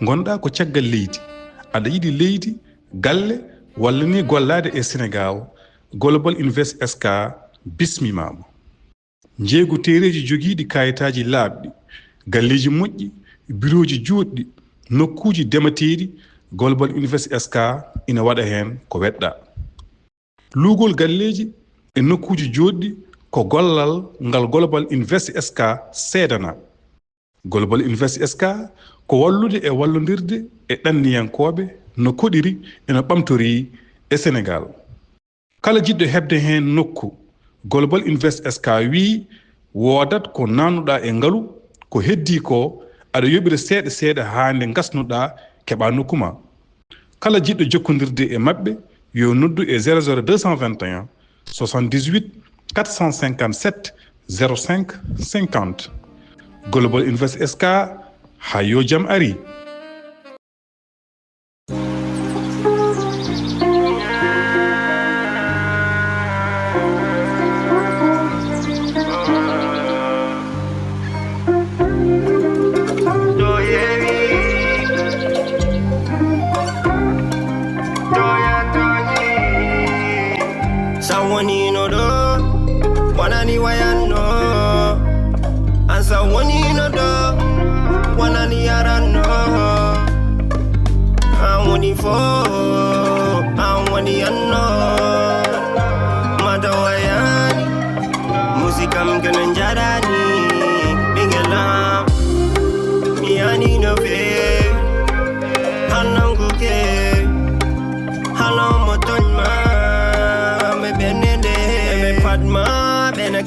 gonɗa ko caggal leydi aɗa yiɗi leydi galle walla ni gollade e Sénégal Global Invest SK bismimama jeegu tereji jogiiɗi kayitaji laaɓɗi galleji moƴƴi biroji juutɗi nokkuji demateeɗi Global Invest SK ina waɗa hen ko weɗɗa luugol galleji e nokkuji joɗɗi ko gollal ngal Global Invest SK seedana Global Invest SK ko wallude e wallodirde e ɗanniyankoɓe no koɗiri eno ɓamtori e Sénégal kala jiɗɗo hebde hen nokku Global Invest SK wi wodat ko nanuɗa e ngalu ko heddi ko aɗa yoɓira seeɗa seeɗa hande gasnuɗa keɓa nokkuma kala jiɗɗo jokkodirde e mabɓe yo noddu e 00221 78 457 05 50 Global Invest SK ha yo jam ari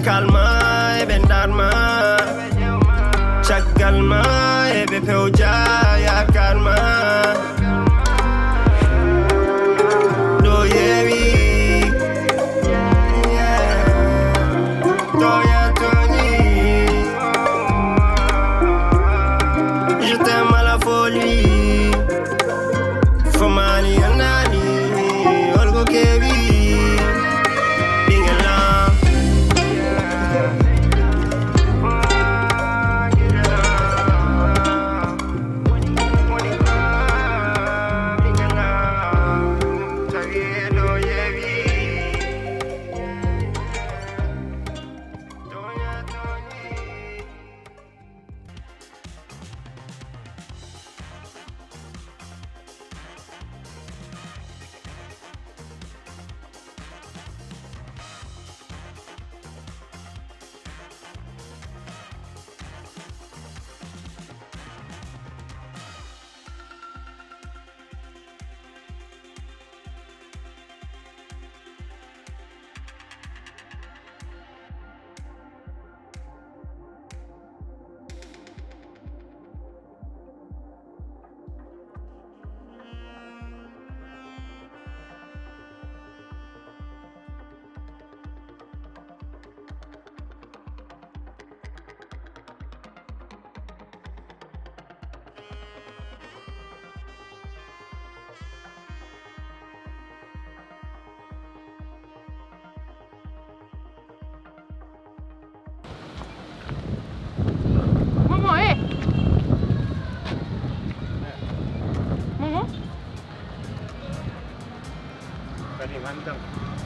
Calma, ben darma, chakalma, ebe peuja ya karma. Do yewi, do ya toni. Je t'aime à la folie, Fomani anani, olgo kebi.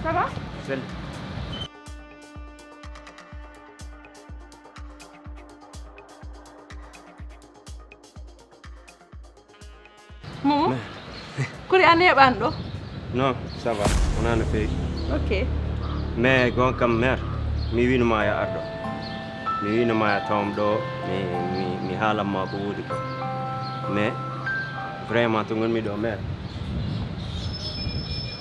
Ça va? Salut. Momo? Kuri ane bando? Non, ça va. On en a fait. Ok. Mais gon kam mère, mi wino ma ya ardo. Mi wino ma ya tom do, mi halam ma ko wodi ko. Mais vraiment to ngon mi do mère.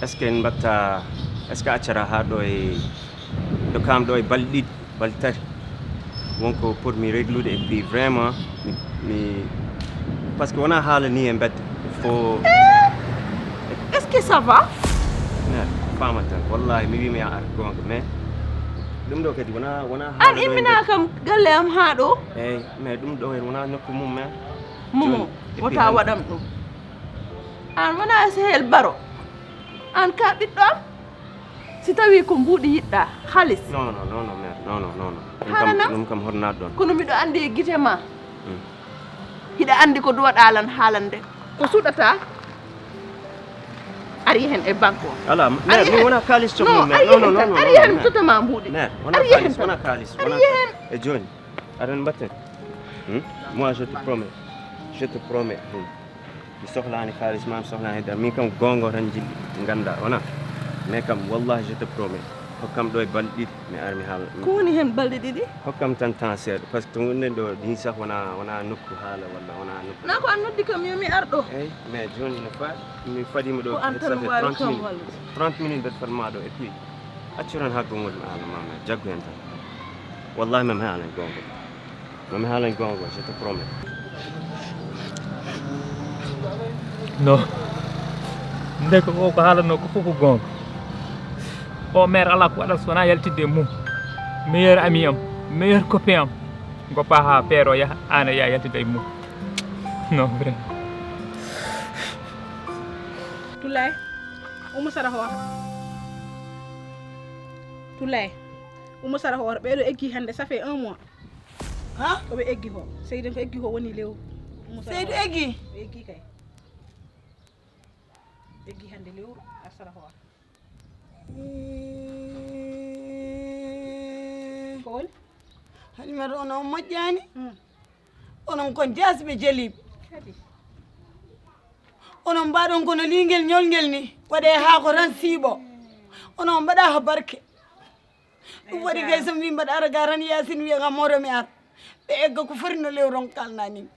Est-ce que mbatta est-ce que accara ha do e do kam do e baldi baltari wonko pour mi réglude et puis vraiment mi parce que on a hala ni en bet faut Est-ce que ça va? Famata wallahi mi wi mi ya ar gonga mais dum do kadi wana An imina kam galle am ha do? Mais dum do wana nokku mum mais Momo wota wadam dum. An wana sehel baro. An ka ɓiɗɗo am si tawi ko mbuɗi yiɗɗa halis non mère non Hanana? ɗum kam hornaɗo ɗon kono miɗo andi e gite ma hiɗa andi ko duwaɗalan haalande ko suɗata ari hen e banque o ala mi wona kalis to non ari hen totama mbuuɗi wona kalis wona kalis wona e joni aɗan mbatten moi je te promets mi sohlani kalis ma mi sohlani dar min kam gongo tan jilli ganda wona mais kam wallahi je te promets hokkam ɗo e balɗe ɗiɗi mi ari mi haala ko woni hen balɗe ɗiɗi hokkam tan temps seeɗa par ce que to gonɗen ɗo ni sah wona nokku haala walla wona nokku na ko an noddi kam yomi arɗo eyyi mais joni no faɗi mi faɗima ɗo ko an tan ça wawi fait kam 30 minutes mbeɗa fatma ɗo et puis accu tan haggongol mi haala mama jaggu hen tan wallahi mami haalan gongo je te promets non ndeko o ko haalanno ko fof ko gonga o maire ala ko waɗata sowona yaltidde e mum meilleur ami am meilleur copain am goppa ha peero yaha an a yaha yaltidde e mum non vraiment Tulay umu sara hoota Tulay umu sara hoota ɓeɗo eggi hande ça fait 1 mois ha koɓe eggi ko Seydou ko eggi ko woni lewru Seydou eggi ɓe eggi kay eggi hande lewru a sara hoota ko woni Halimata onon moƴƴani onon kon jasɓe jeliɓe kadi onon mbaɗon kono lingel ñolngel ni waɗe ha ko tan siiɓo onon mbaɗa ha barke ɗum waɗi kay so mbi mbaɗa ara ga tan yasin wiya kam moto mi ar ɓe egga ko foti no lewron kalnani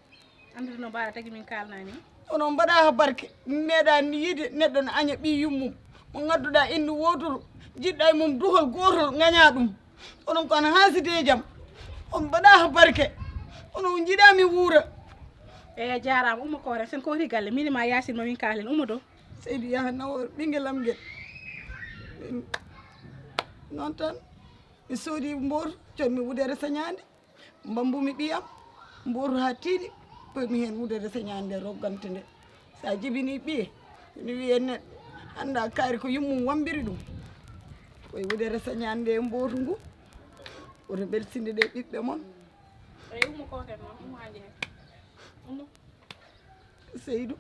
andude no mbaɗa tagui min kalnani onon mbaɗa ha barke meeɗa yiide neɗɗo no aña ɓi yummum mo gadduɗa inde wotoro jiɗɗa e mum duhol gotol gaña ɗum onon kon haaside jaam on mbaɗa ha barke onon jiiɗami wuura eyi jarama ummo ko sen ko woti galle minima yasin mamin kaalen ummo do Seydou yaha nawo ɓinguelam guel noon tan mi soodi mboto conmi wudere sañade mbambumi ɓiyam mboto ha tiiɗi pomi hen wudere sañade nde roggante nde sa jibini ɓiye ene wiye neɗɗo anda kaari ko yummum wambiri ɗum koye wudere sañade nde mboto ngu woto ɓelsinde ɗe ɓiɓɓe moon eyi ummo ko hen noon ummo haji hen ummo Seydou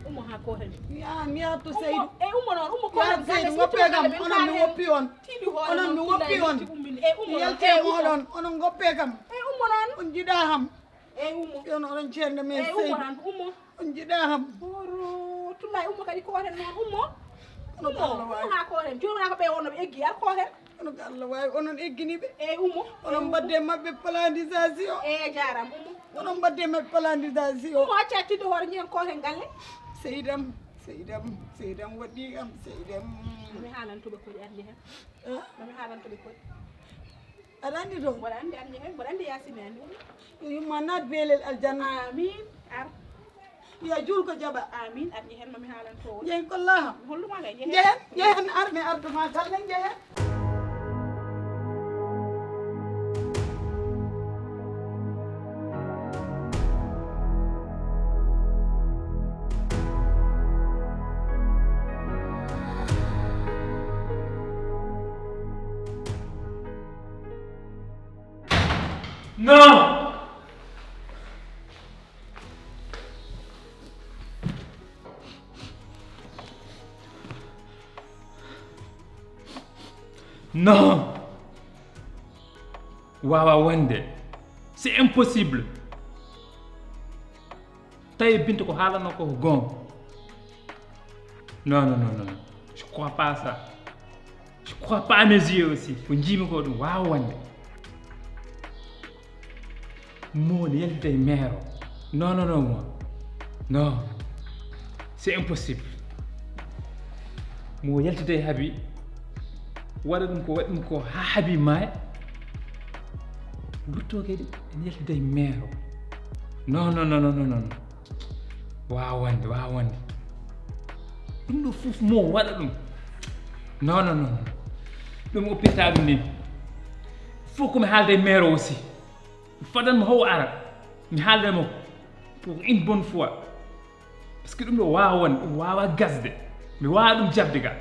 ummo ha ko hen ya mi yatto Seydou eyi ummo noon ummo ko ya Seydou goppe kam onon mi woppi on onon mi woppi on yelte moɗon onon goppe kam eyi ummo noon on jiiɗa ham eyi ummo yon oɗon ceerde men eyi ummo Seydou tan ummo on jiiɗa ham oro Tulay ummo kadi ko hen noon ummo ono ko Allah ummo wawi ha ko hen jomina ko ɓe wonno ɓe eggi ar ko hen ono ko Allah wawi onon egginiɓe eyi ummo onon mbadde mabɓe planisation eyi jaram ummo onon mbadde mabɓe planisation ummo acca tidde hoore ñen ko hen galle seydam waɗi am seydam mi haalantoɓe koɗi andi hen mi haalantoɓe koɗi aɗa andi to mboɗa andi andi hen mboɗa andi yasini andi yo yumma naat beelel aljanna amin ar ya julko jaɓa amin arƴi hen mami haalantowo jeeyi kollaham holluma kay jehen armi arduma galle jehen non non wawa wonde c'est impossible tawi Binta ko haalanno ko gonga non je crois pas ça je crois pas à mes yeux aussi ko jiimi ko ɗum wawa wonde mo ne yaltida e maire o non moi non c'est impossible mo yaltida e haabi waɗa ɗum ko waɗi ɗum ko ha haabi maaya wurto kadi ene yaltida e maire o non wawa wonde ɗum ɗo fof mo waɗa ɗum non ɗum oppirta ɗum ni fof komi haalda e maire o aussi fadanmo haw ara mi haaldemo pour une bonne fois par ce que ɗum ɗo wawa wonde ɗum wawa gasde mi wawa ɗum jabde ga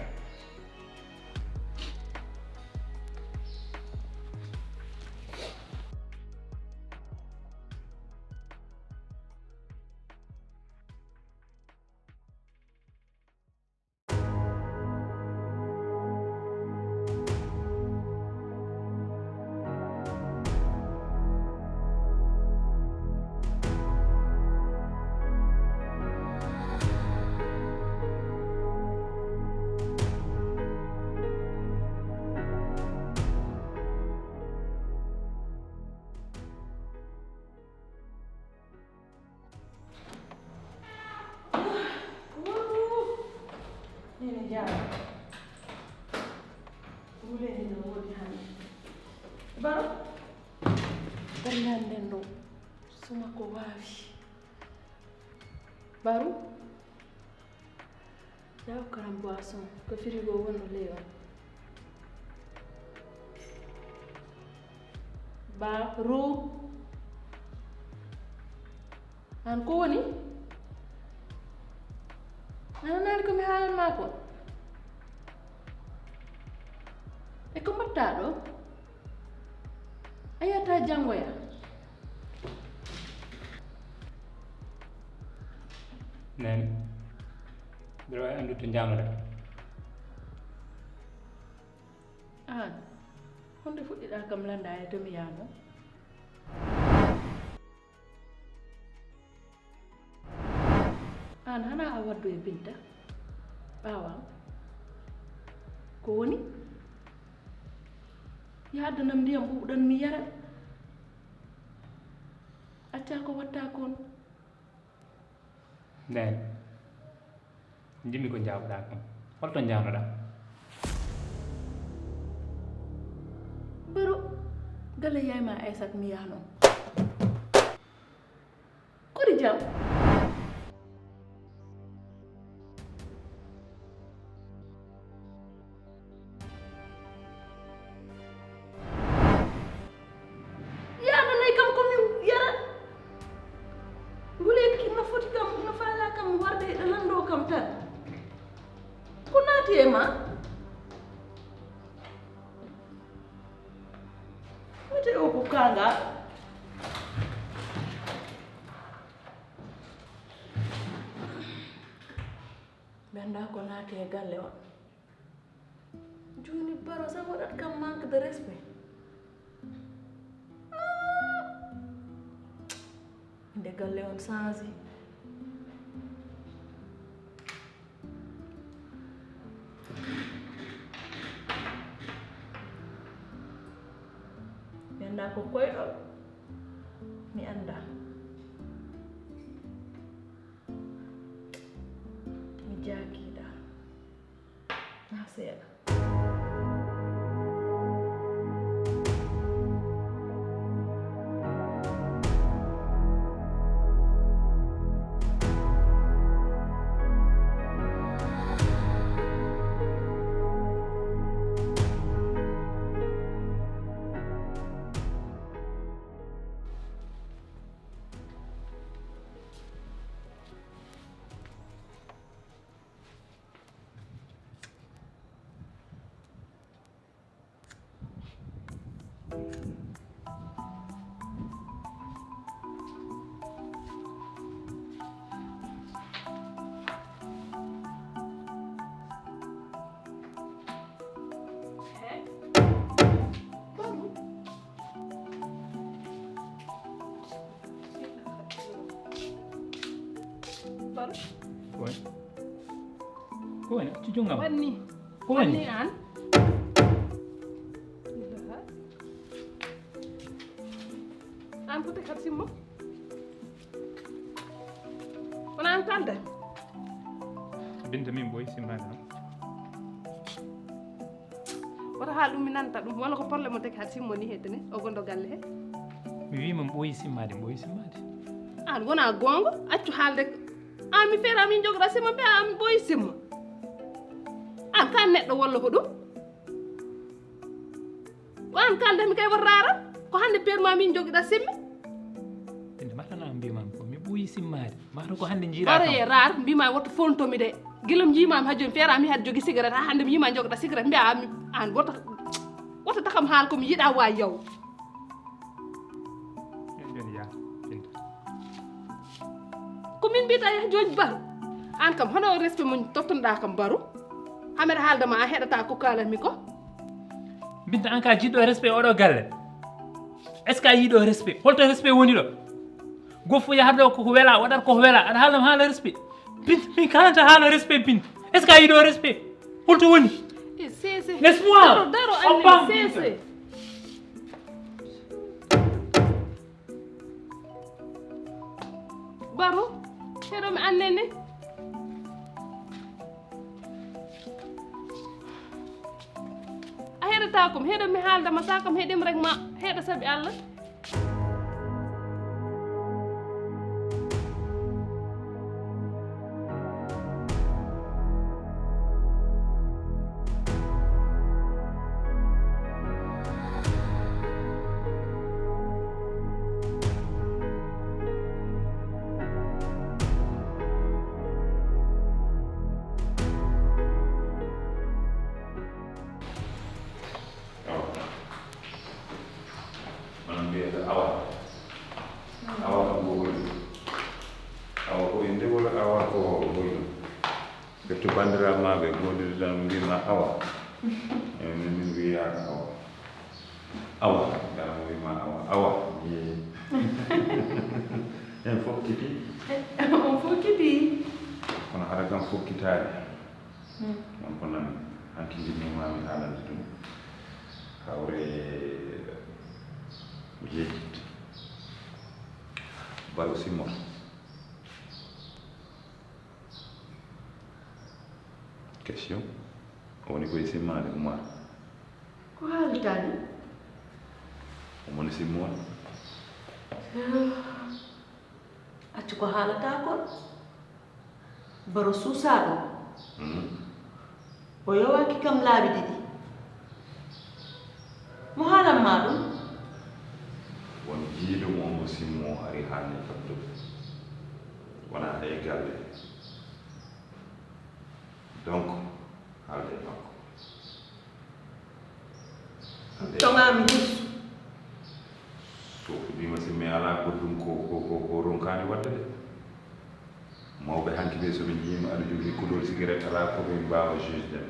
suma ko waawi baru yaw karam boisson ko frigo wonno leyon baru an ko woni nanani ko mi haalan ma ko e ko mbatta ɗo a yiyata janngoya nani mbiɗa wawi andude to jamata an honde fuɗɗiɗa kam landa e to mi yano an hana a waddu e Binta ɓawam ko woni yahdanam ndiyam ɓuuɓɗan mi yara acca ko watta kon nani jimmi ko jawɗa kam holto jawnoɗa baro gale yayma Aissat mi yano kodi jam Benda ko naati e galle on joni baro sa waɗat kam manque de respect inde galle on change benda ko koyɗol mi anda Jakida nasera ko woni ci jungam wanni ko woni an an puti kat simmo wona an kalde Binta min boy simbana wata haal ɗum mi nanta ɗum walla ko probléme o tagi hat simmo ni hedde ni o gondo galle he mi wima boyi simmade an wona gonga accu haalde an mi feera min jogoɗa simmo mbiya an boyi simmo an kan neɗɗo walla ko ɗum an kalde mi kay wat rara ko hande perma min jogiɗa simmi Binta matana mbimam ko mi boyi simmade mata ko hande jiira ɓaro ye rar mbima woto fontomi de guilom jimami ha joni feerami hade jogui cigarette ha hande mi yima jogoɗa cigarette mbiya an woto takam haal komi yiiɗa wawi yaw joni ya Binta komin mbiyata yah joni baru an kam hono respect mo tottonoɗa kam baru hameɗa haaldama a heɗata ko kalanmi ko Binta an ka jiɗɗo respect oɗo galle est ce que a yiiɗo respect holto respect woni ɗo goffo yahatɗo koko wela waɗat koko wela aɗa haalama haala respect Binta min kalanta haala respect Binta est ce que a yiiɗo respect holto woni sese laisse moi daro anni sese baru heɗo mi annene a heɗata kom heɗo mi haaldama sa kam heɗim rek ma heɗa saabi Allah que to bandiraɓe godude tan mbima awa min wiyaka awa gara mo wima awa yeeyi en fof kiti on fof kiti kono haɗa kam fokkitaade on ko nan hanki jinnimami haalande ɗum hawre yejjit baro simmoto question woni koye simmade Oumar ko haalitaani omoni simmoɗe acci ko haalataa kon baro suusaa ɗum o yowaaki kam laabi ɗiɗi mo haalanmaa ɗum won jiiɗo mo mo simmo ari haalni faddu wona hay galle donc haalde makko toŋaami hirsu so fuɗɗima simmi ala ko ɗum ko ronkani wadde de mawɓe hanki ɓe soɓe jiima aɗa jogii kuɗol cigarette ala koɓe mbawa juge ɗen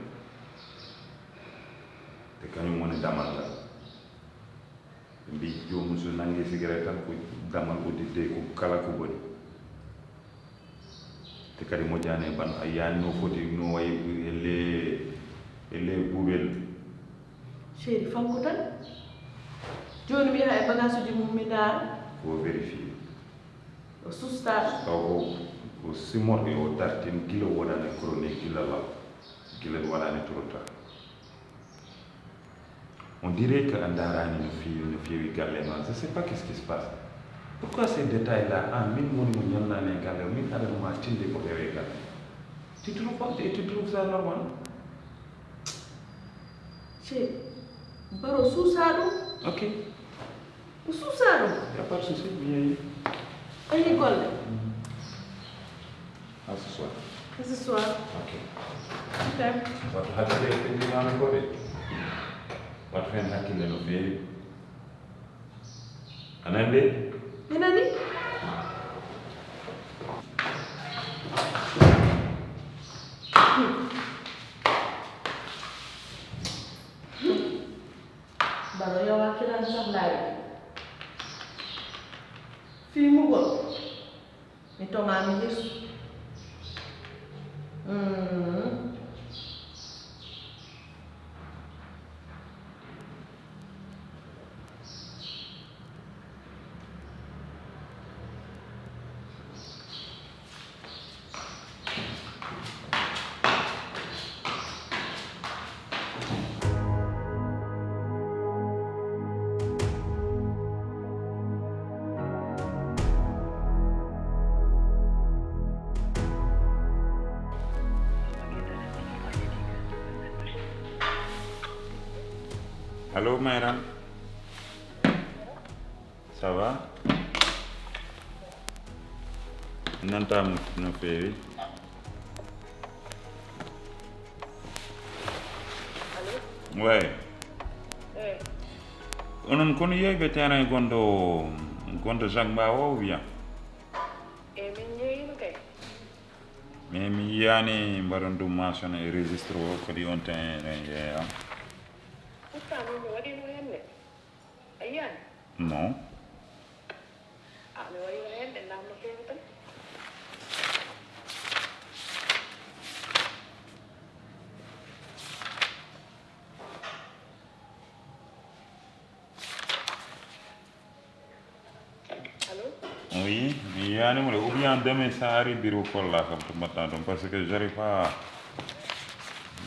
te kañum woni damal ngal ɓe mbi jomum so nangi cigarette tan ko damal udditde ko kala ko boni te kadi moƴƴani e ban a yani no foti no wayi elle ɓuuɓel chéri fanko tan jooni mi yaha e bagage uji mum mi ndaara ko vérifié o sustaa taw ko simmorɓe o dartin gila wonani chronique gila law gila waɗani trop tard on dirait que a darani no feewi galle ma je sais pas qu'est ce qui se passe pourquoi ces détails là an min woni mo ñamnani e galle min aɗanoma tinde ko ɓewe galle tu trouves ça normal chéri baro suusaa ɗum ok o suusaa ɗum y a pas de souci mi yeeyi o yi golle à ce soir ce soir ok ok wattu hakkille e pendimami ko de wattu hen hakkille no feewi anande mi nani baro yowakiran sohlaaji fiimugol mi toŋaami hirsu Allô Mayran ça va nantam no feewi ouais onon kono yeeyɓe terrain gonɗo Jacques Mbaw o wiya min yeeyino kay mais mi yiyani mbaɗon ɗum mentionné e registre o kadi on terrain yeeya pourtant min mi waɗino henne a yiyani non mi waɗino hen ɗe namno feewi tan oui mi yiyanimo de ou bien demain sa ari bureau kolla kam to mbaɗɗa ɗum par ce que j'arrive pas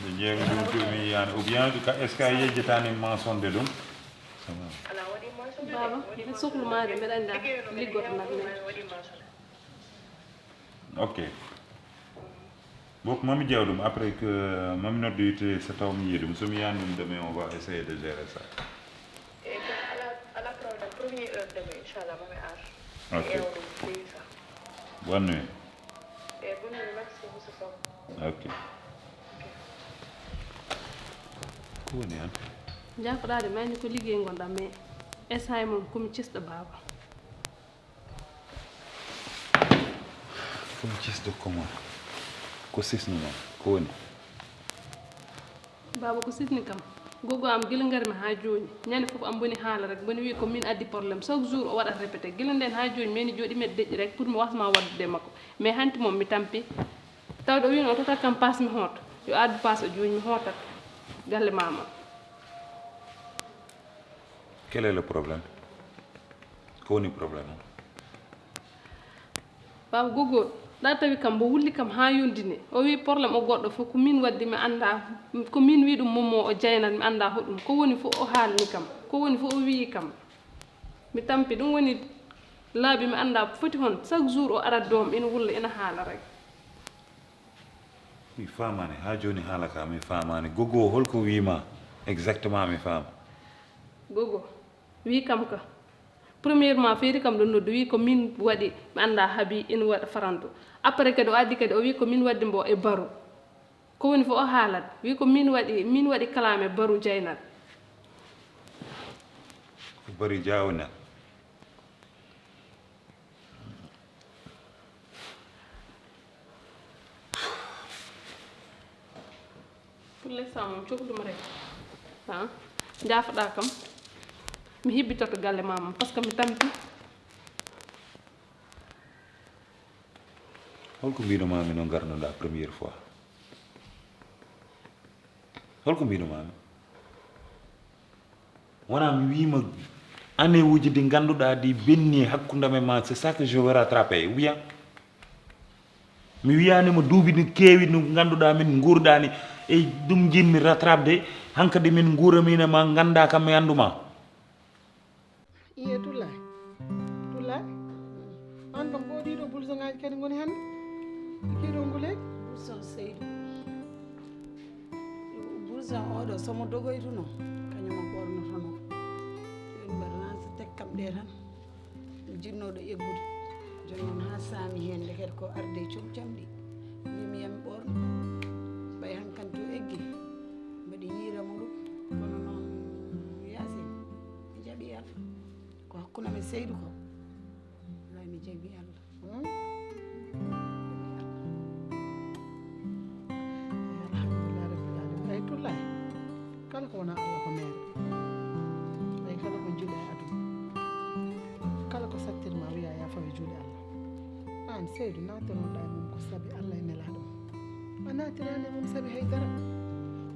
ɓe ƴeewi ɗum to mi yiyani ou bien est ce que a yejjitani mensonde ɗum ala waɗi mentionné baba mbiɗa sohlumaade mbeɗa annda liggoto nag men waɗi mentionné ok donc mami ƴeew ɗum après que mami noddoyte so taw mi yiyi ɗum somi yiyani ɗum demain on va essayer de gérer ça e ala problème première heure demain inchallah mami ar ok ƴeewa ɗum feewi sa bonne nuit e bonne nuit merci monsieur Sow ok ko woni han jafoɗaade mayni ko liggey gonɗam mais essay mum komi cisɗo baaba komi cisɗo comment ko sisno noon koni baba ko sitni kam gogo am gila ngarmi ha joni ñande fof am boni haala rek boni wi ko min addi problème chaque jour o waɗat répété gila nden ha joni meni jooɗi med deƴƴi rek pour mi wasma waddude makko mais hanti moom mi tampi tawde o wino o tottat kam passe mi hooto yo addu passe o joni mi hootat galle mama quel est le problème koni problème baba gogo ɗa tawi kam mbo wulli kam ha yondini o wi probléme o goɗɗo fof ko min waddi mi anda ko min wi ɗum momo o jaynat mi anda hoɗum ko woni fof o haalni kam ko woni fof o wi kam mi tampi ɗum woni laabi mi anda foti hon chaque jour o arat doom ina wulla ina haala rek mi famani ha joni haala ka mi famani gogo holko wima exactement mi fama gogo wi kam ka premièrement feeri kam ɗo noddu wi ko min waɗi mi anda haabi ina waɗa faranto après kadi o addi kadi o wi ko min waddi mbo e baru ko woni fof o haalat wi ko min waɗi kalame baru jaynat ko bari jawnat pour l'instant moom cohluma rek ha jaafoɗa kam mi hibbitoto galle mamam par ce que mi tampi holko mbinomami no garnoɗa première fois holko mbinomami wona mi wima année uji ɗi ganduɗa ɗi benni hakkudame ma c'est ça que je veux rattraper wiya mi wiyanima duuɓi no keewi no ganduɗa min guurɗani e ɗum jinmi rattrape hankkadi min guuramina ma ganda kam mi anduma iye Tullaye an kam ɓo ɗiɗo blouson ngaji kadi goni hannde kiɗo nguleyɗi blouson Seydou blouson oɗo somo dogoytuno kañum o ɓornotono joni mbaɗana so tek kam ɗe tan jinnoɗo eggude joni noon ha saami hen kadi ko arde cum camɗi mbimi yami ɓorno ɓay hankanti o eggi mbaɗi yiiramo ɗum kono noon Yacine mi jaɓi Allah ko hakkunami Seydou ko wallahi mi jaɓi Allah alhamdulillah rabbil alamin ay Tullaye kala ko wona Allah ko meere ay kala ko juuɗe e aduna kala ko sattirma wiya ya fawi juuɗe Allah an Seydou natanoɗa e mum ko saabi Allah e nelaɗo a natirani e mum saabi haydara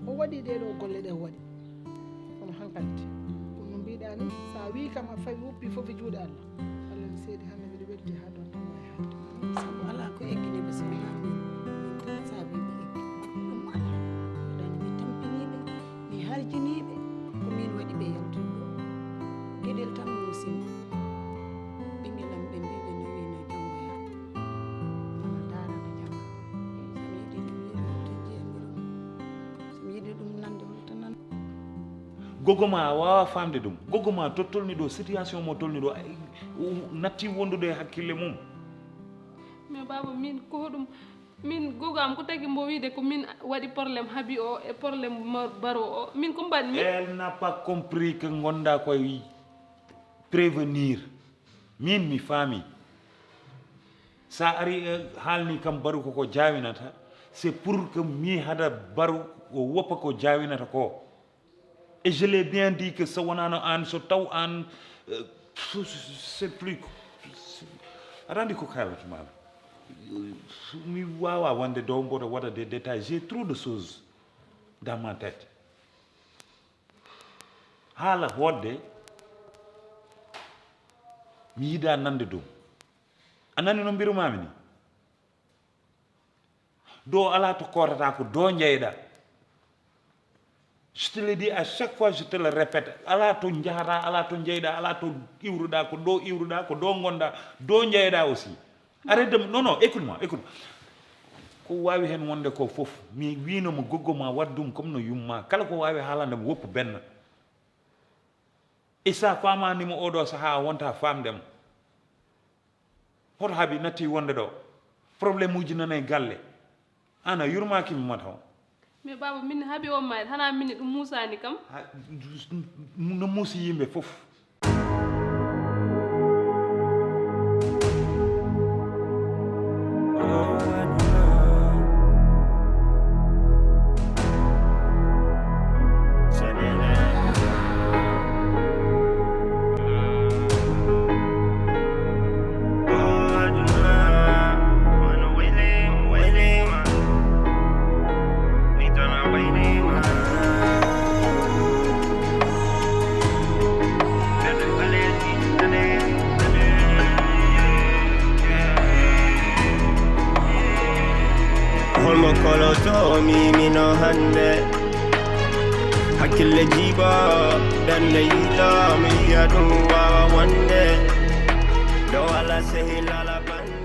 o waɗi ɗeɗo golle ɗe o waɗi kono hankanti ɗum no mbiɗa ni sa wi kam a fawi woppi fof e juuɗe Allah Allah mi seedi hande mbiɗa welti ha ɗon tan wawi hadde sabu ala ko egginiɓe so wona min tan saabiɓe eggi ɗum ala waɗani mi tampiniɓe mi harjiniɓe ko min waɗi ɓe yaltude ɗo gueɗel tan musimi ɓinguelam ɓe mbiɓe nawino janggo ya mama darana jangga somi yiiɗi ɗum yiiɗi to jeyamirum somi yiiɗi ɗum nande holto nan gogoma a wawa famde ɗum gogoma to tolni ɗo situation mo tolni ɗo natti wondude e hakkille mum mais baba min ko hoɗum min gogo am ko tagi mbo wiide ko min waɗi probléme haabi o e probléme baro o min ko mbaɗmi elle n'a pas compris que gonɗa koye prévenir min mi faami sa ari haalni kam baru koko jawinata c'est pour que mi haɗa baru o woppa ko jawinata ko et je l'ai bien dit que so wonano an so taw an c'est plus aɗa andi ko kalatuma mi wawa wonde dow mboɗo waɗa des détails j'ai trop de choses dans ma tête haala hoɗde mi yiɗa nande ɗum a nani no mbirumami ni do ala to korata ko do jeyɗa je te le dis à chaque fois je te le répète ala to jahata ala to jeyɗa ala to iwruɗa ko do gonɗa do jeyɗa aussi arrête de non écoute moi ko wawi hen wonde ko foof mi winomo goggoma waddum comme no yumma kala ko wawi haalandemo woppu benna e sa famanimo oɗo saaha wonta famdemo hoto haaɓi natti wonde ɗo probléme uji nana e galle an a yurmakimi mata o mais baba min haaɓi on mayde hana minne ɗum musani kam no muusi yimɓe foof koloto mi no hande hakkille jiba dande yila mi yadu wa wande do ala sehila la bande